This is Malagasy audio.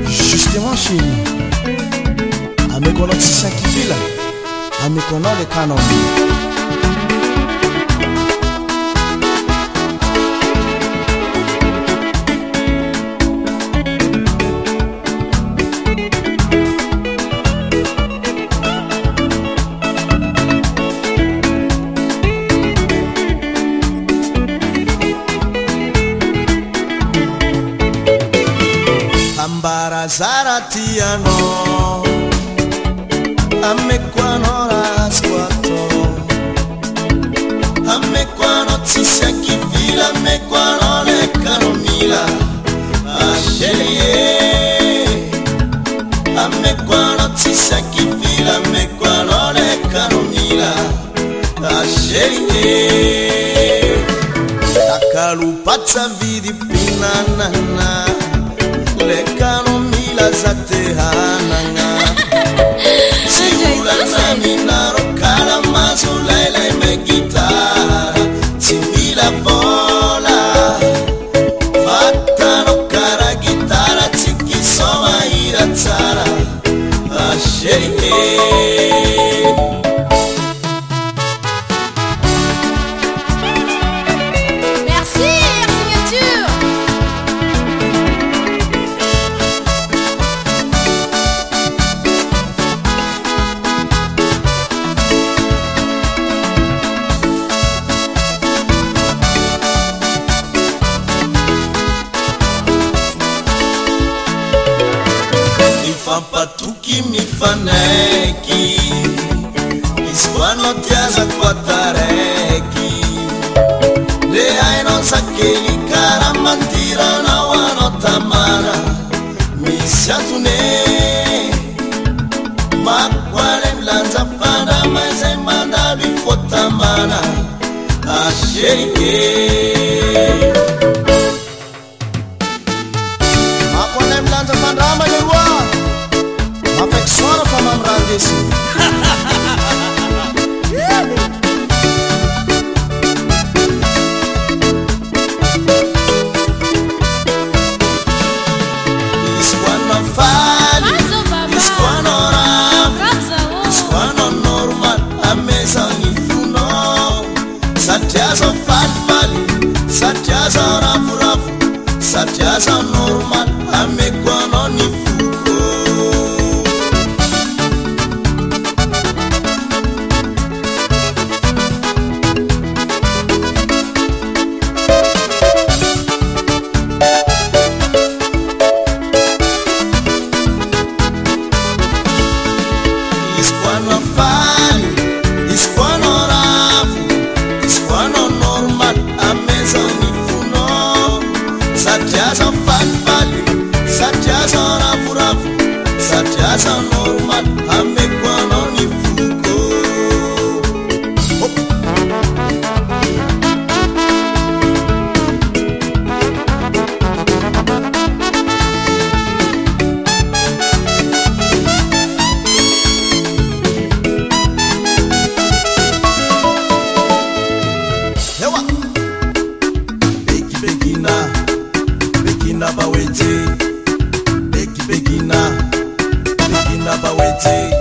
Justement chérie, ameko anao tsy sakivila, ameko anao le kanao. Ambarazaratiano amekwano rasquato amekwano tsisakivila amekwano lekanomila asherie amekwano tsisakivila amekwano lekanomila asherie takalupatsa vidi pinanana lekanomila zatehananga siulana minaro kala mazulaila imegitara simila vola fatano kara gitara tikisoma iratsara asherie. Patuki mifaneki iswano tiaza kwatareki le aino sakeli karamantira na wano tamara misiatune makwale mlanza fanda maze manda bifotamana asherike makwale mlanza fanda majerwa Affecciona fa mamrandesi. Isquano fali, isquano rav, isquano normal, a mesa nifuno. Satiazo fali, satiazo rav, satiazo normal, a mequano nifuno. Satiaza normal, amekwano ni fuko. Hewa, begina bawete, begina bawete.